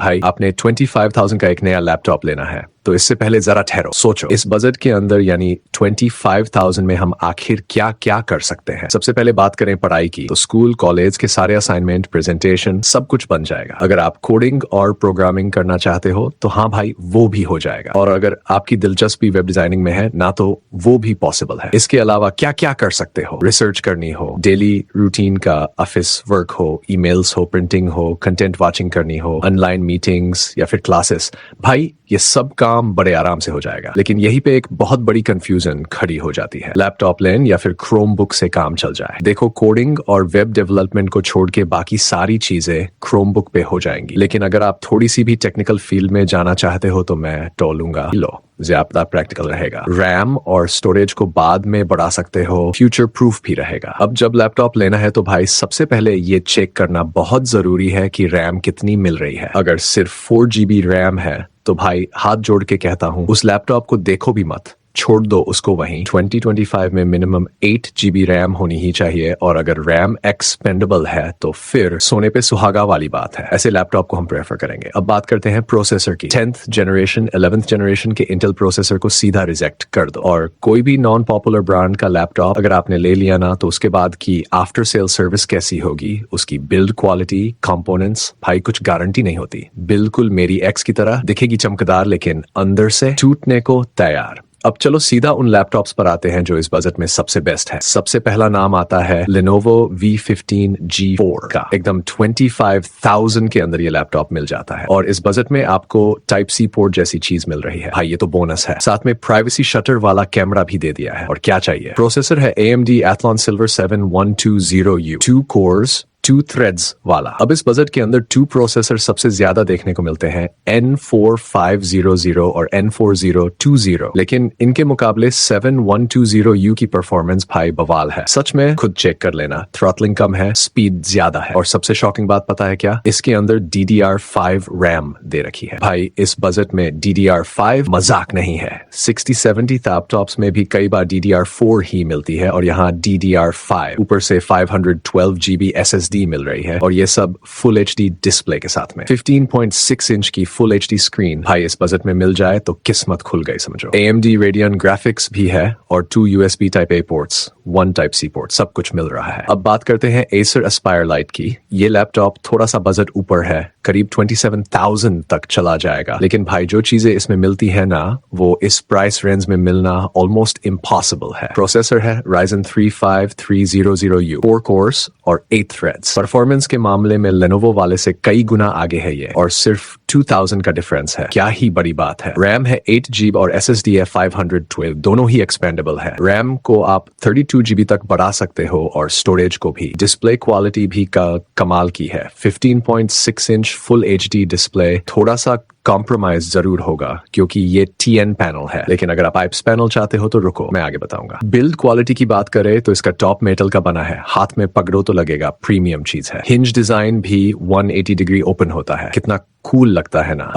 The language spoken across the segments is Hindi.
भाई आपने 25,000 का एक नया लैपटॉप लेना है, तो इससे पहले जरा ठहरो, सोचो इस बजट के अंदर यानी 25,000 में हम आखिर क्या क्या कर सकते हैं। सबसे पहले बात करें पढ़ाई की, तो स्कूल कॉलेज के सारे असाइनमेंट, प्रेजेंटेशन सब कुछ बन जाएगा। अगर आप कोडिंग और प्रोग्रामिंग करना चाहते हो तो हाँ भाई वो भी हो जाएगा, और अगर आपकी दिलचस्पी वेब डिजाइनिंग में है ना तो वो भी पॉसिबल है। इसके अलावा क्या क्या कर सकते हो, रिसर्च करनी हो, डेली रूटीन का ऑफिस वर्क हो, ईमेल्स हो, प्रिंटिंग हो, कंटेंट वाचिंग करनी हो, ऑनलाइन मीटिंग्स या फिर क्लासेस, भाई ये सब काम बड़े आराम से हो जाएगा। लेकिन यहीं पे एक बहुत बड़ी कंफ्यूजन खड़ी हो जाती है, लैपटॉप लें या फिर क्रोम बुक से काम चल जाए। देखो कोडिंग और वेब डेवलपमेंट को छोड़ के बाकी सारी चीजें क्रोम बुक पे हो जाएंगी, लेकिन अगर आप थोड़ी सी भी टेक्निकल फील्ड में जाना चाहते हो तो मैं टोलूंगा लो, ज्यादा प्रैक्टिकल रहेगा। रैम और स्टोरेज को बाद में बढ़ा सकते हो, फ्यूचर प्रूफ भी रहेगा। अब जब लैपटॉप लेना है तो भाई सबसे पहले ये चेक करना बहुत जरूरी है कि रैम कितनी मिल रही है। अगर सिर्फ 4 GB रैम है तो भाई हाथ जोड़ के कहता हूं उस लैपटॉप को देखो भी मत, छोड़ दो उसको वहीं। 2025 में मिनिमम 8 GB रैम होनी ही चाहिए, और अगर रैम एक्सपेंडेबल है तो फिर सोने पे सुहागा वाली बात है, ऐसे लैपटॉप को हम प्रेफर करेंगे। अब बात करते हैं प्रोसेसर की। 10th जनरेशन 11th जनरेशन के इंटेल प्रोसेसर को सीधा रिजेक्ट कर दो, और कोई भी नॉन पॉपुलर ब्रांड का लैपटॉप अगर आपने ले लिया ना तो उसके बाद की आफ्टर सेल सर्विस कैसी होगी, उसकी बिल्ड क्वालिटी, कंपोनेंट्स, भाई कुछ गारंटी नहीं होती। बिल्कुल मेरी एक्स की तरह दिखेगी चमकदार लेकिन अंदर से टूटने को तैयार। अब चलो सीधा उन लैपटॉप्स पर आते हैं जो इस बजट में सबसे बेस्ट है। सबसे पहला नाम आता है Lenovo V15 G4 का। एकदम 25,000 के अंदर ये लैपटॉप मिल जाता है, और इस बजट में आपको Type-C पोर्ट जैसी चीज मिल रही है। भाई ये तो बोनस है, साथ में प्राइवेसी शटर वाला कैमरा भी दे दिया है, और क्या चाहिए। प्रोसेसर है AMD Athlon Silver 7120U, 2 course 2 threads वाला। अब इस बजट के अंदर 2 प्रोसेसर सबसे ज्यादा देखने को मिलते हैं, N4500 और N4020, लेकिन इनके मुकाबले 7120U की परफॉर्मेंस भाई बवाल है। सच में खुद चेक कर लेना, थ्रॉटलिंग कम है, स्पीड ज्यादा है, और सबसे शॉकिंग बात पता है क्या, इसके अंदर DDR5 रैम दे रखी है। भाई इस बजट में DDR5 मजाक नहीं है। 60-70 लैपटॉप्स में भी कई बार DDR4 ही मिलती है, और यहाँ DDR5 ऊपर से 512 GB SSD मिल रही है, और ये सब फुल HD डिस्प्ले के साथ में। 15.6 इंच की फुल HD स्क्रीन भाई इस बजट में मिल जाए तो किस्मत खुल गई समझो। AMD Radeon ग्राफिक्स भी है, और 2 USB Type-A ports, 1 Type-C port, सब कुछ मिल रहा है। अब बात करते हैं Acer Aspire Lite की। ये लैपटॉप थोड़ा सा बजट ऊपर है, करीब 27,000 तक चला जाएगा, लेकिन भाई जो चीजें इसमें मिलती है ना वो इस प्राइस रेंज में मिलना ऑलमोस्ट इम्पॉसिबल है। प्रोसेसर है Ryzen 35300U, 4 कोर्स और 8 थ्रेड्स। परफॉर्मेंस के मामले में Lenovo वाले से कई गुना आगे है ये, और सिर्फ 2000 का डिफरेंस है, क्या ही बड़ी बात है। रैम है 8 GB और SSD है 512, दोनों ही एक्सपेंडेबल है। रैम को आप 32 GB तक बढ़ा सकते हो, और स्टोरेज को भी। डिस्प्ले क्वालिटी भी कमाल की है, 15.6 इंच फुल HD डिस्प्ले। थोड़ा सा कॉम्प्रोमाइज जरूर होगा क्योंकि ये TN पैनल है, लेकिन अगर आप IPS पैनल चाहते हो तो रुको, मैं आगे बताऊंगा। बिल्ड क्वालिटी की बात करें तो इसका टॉप मेटल का बना है, हाथ में पकड़ो तो लगेगा प्रीमियम चीज है। हिंज डिजाइन भी 180 डिग्री ओपन होता है, कितना कूल लगता है ना।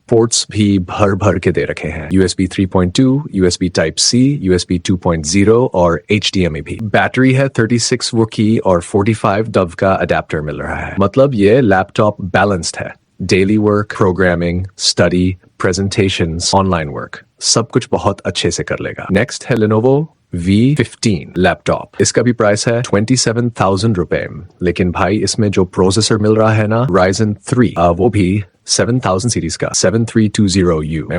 पोर्ट्स भी भर भर के दे रखे हैं, USB 3.2, USB Type-C, USB 2.0 और HDMI भी। बैटरी है 36 वो की, और 45 डव का अडेप्टर मिल रहा है। मतलब ये लैपटॉप बैलेंस्ड है, daily work, programming, study, presentations, online work, सब कुछ बहुत अच्छे से कर लेगा। नेक्स्ट है Lenovo V15 लैपटॉप। इसका भी प्राइस है 27,000 रुपए, लेकिन भाई इसमें जो प्रोसेसर मिल रहा है ना Ryzen 3, वो भी 7000 सीरीज का 7320U।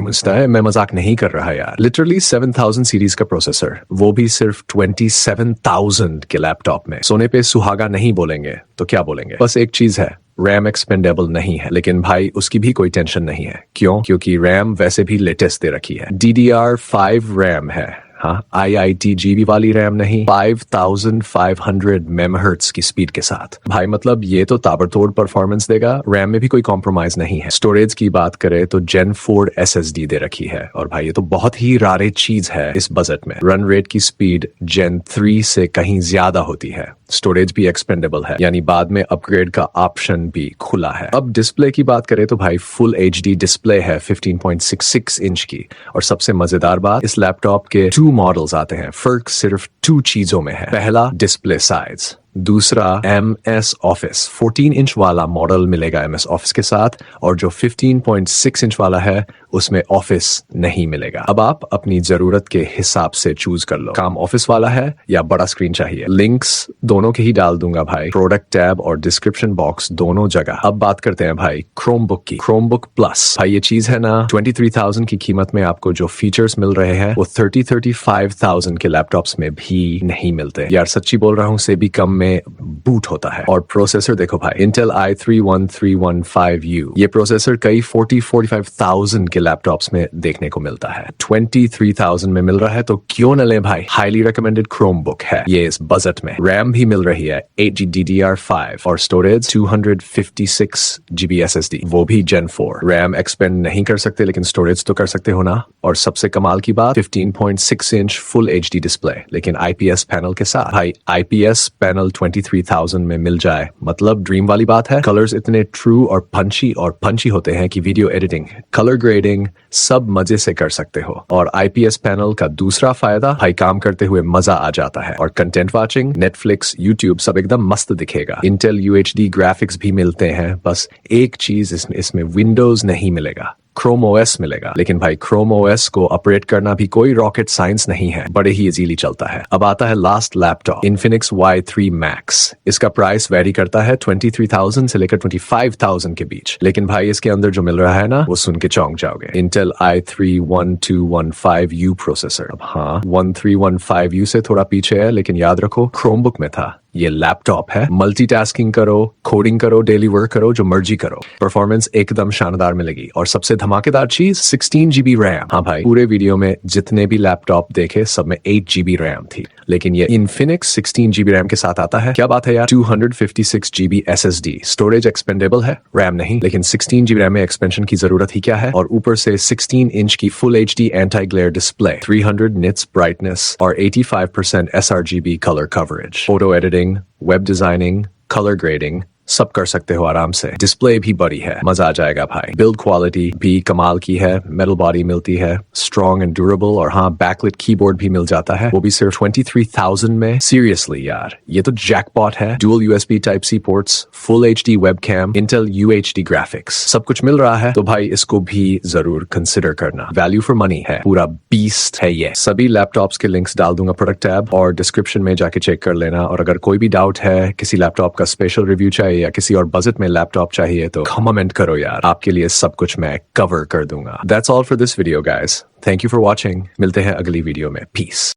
मैं मजाक नहीं कर रहा यार, लिटरली 7000 सीरीज का प्रोसेसर, वो भी सिर्फ 27,000 के लैपटॉप में। सोने पे सुहागा नहीं बोलेंगे तो क्या बोलेंगे। बस एक चीज है, रैम एक्सपेंडेबल नहीं है, लेकिन भाई उसकी भी कोई टेंशन नहीं है। क्यों? क्योंकि रैम वैसे भी लेटेस्ट दे रखी है, DDR5 रैम है। हाँ, IIT-GB वाली रैम नहीं, 5500 मेगाहर्ट्ज की स्पीड के साथ। भाई मतलब ये तो ताबड़तोड़ परफॉर्मेंस देगा, रैम में भी कोई कॉम्प्रोमाइज नहीं है। स्टोरेज की बात करें तो Gen 4 SSD दे रखी है, और भाई ये तो बहुत ही रारे चीज है इस बजट में। रन रेट की स्पीड Gen 3 से कहीं ज्यादा होती है। स्टोरेज भी एक्सपेंडेबल है, यानी बाद में अपग्रेड का ऑप्शन भी खुला है। अब डिस्प्ले की बात करें तो भाई फुल HD डिस्प्ले है 15.66 इंच की, और सबसे मजेदार बात, इस लैपटॉप के 2 मॉडल्स आते हैं। फर्क सिर्फ 2 चीजों में है। पहला डिस्प्ले साइज, दूसरा MS ऑफिस 14 इंच वाला मॉडल मिलेगा MS ऑफिस के साथ, और जो 15.6 इंच वाला है उसमें ऑफिस नहीं मिलेगा। अब आप अपनी जरूरत के हिसाब से चूज कर लो, काम ऑफिस वाला है या बड़ा स्क्रीन चाहिए। लिंक्स दोनों के ही डाल दूंगा भाई, प्रोडक्ट टैब और डिस्क्रिप्शन बॉक्स दोनों जगह। अब बात करते हैं भाई क्रोमबुक की, क्रोमबुक प्लस। भाई ये चीज है ना 23,000 की कीमत में आपको जो फीचर्स मिल रहे हैं वो 35,000 के लैपटॉप्स में भी नहीं मिलते यार, सच्ची बोल रहा हूँ, से भी कम में बूट होता है। और प्रोसेसर देखो भाई, इंटेल i3-1315U, ये प्रोसेसर कई 45,000 के लैपटॉप्स में देखने को मिलता है। 23,000 में मिल रहा है तो क्यों न ले भाई, हाईली रिकमेंडेड क्रोमबुक है ये इस बजट में। रैम भी मिल रही है 8GB DDR5 और स्टोरेज 256GB SSD, वो भी Gen 4। रैम एक्सपेंड नहीं कर सकते लेकिन स्टोरेज तो कर सकते हो ना। और सबसे कमाल की बात 15.6 इंच फुल HD डिस्प्ले, लेकिन IPS पैनल के साथ। भाई IPS पैनल 23,000 में मिल जाए मतलब ड्रीम वाली बात है। कलर्स इतने ट्रू और पंची होते हैं कि वीडियो एडिटिंग, कलर ग्रेडिंग सब मजे से कर सकते हो। और IPS पैनल का दूसरा फायदा, भाई काम करते हुए मजा आ जाता है। और कंटेंट वाचिंग, नेटफ्लिक्स, यूट्यूब सब एकदम मस्त दिखेगा। इंटेल UHD ग्राफिक्स भी मिलते हैं, बस एक चीज इसमें विंडोज नहीं मिलेगा, क्रोम OS मिलेगा। लेकिन भाई क्रोम OS को ऑपरेट करना भी कोई रॉकेट साइंस नहीं है, बड़े ही इजीली चलता है। अब आता है last laptop, Infinix Y3 Max। इसका प्राइस वेरी करता है 23,000 से लेकर 25,000 के बीच, लेकिन भाई इसके अंदर जो मिल रहा है ना वो सुन के चौंक जाओगे। Intel i3-1215U processor. अब हाँ 1315U से थोड़ा पीछे है, लेकिन याद रखो क्रोमबुक में था, ये लैपटॉप है। मल्टीटास्किंग करो, कोडिंग करो, डेली वर्क करो, जो मर्जी करो, परफॉर्मेंस एकदम शानदार मिलेगी। और सबसे धमाकेदार चीज 16GB रैम। हाँ भाई पूरे वीडियो में जितने भी लैपटॉप देखे सब में 8GB रैम थी, लेकिन ये Infinix 16GB रैम के साथ आता है। क्या बात है यार। 256GB SSD, स्टोरेज एक्सपेंडेबल है, रैम नहीं, लेकिन 16GB रैम में एक्सपेंशन की जरूरत ही क्या है। और ऊपर से 16 इंच की full HD anti glare display, 300 nits brightness और 85% sRGB colour coverage. Photo editing, web designing, colour grading सब कर सकते हो आराम से। डिस्प्ले भी बड़ी है, मजा आ जाएगा भाई। बिल्ड क्वालिटी भी कमाल की है, मेटल बॉडी मिलती है, स्ट्रॉन्ग एंड ड्यूरेबल। और हाँ बैकलिट कीबोर्ड भी मिल जाता है, वो भी सिर्फ 23,000 में। सीरियसली यार ये तो जैकपॉट है। Dual USB Type-C ports, full HD webcam, Intel UHD graphics, सब कुछ मिल रहा है तो भाई इसको भी जरूर कंसिडर करना। वैल्यू फॉर मनी है, पूरा बीस्ट है ये। सभी लैपटॉप्स के लिंक्स डाल दूंगा प्रोडक्ट टैब और डिस्क्रिप्शन में, जाके चेक कर लेना। और अगर कोई भी डाउट है, किसी लैपटॉप का स्पेशल रिव्यू चाहिए या किसी और बजट में लैपटॉप चाहिए तो कमेंट करो यार, आपके लिए सब कुछ मैं कवर कर दूंगा। That's all for this video guys, thank you for watching. मिलते हैं अगली वीडियो में, पीस।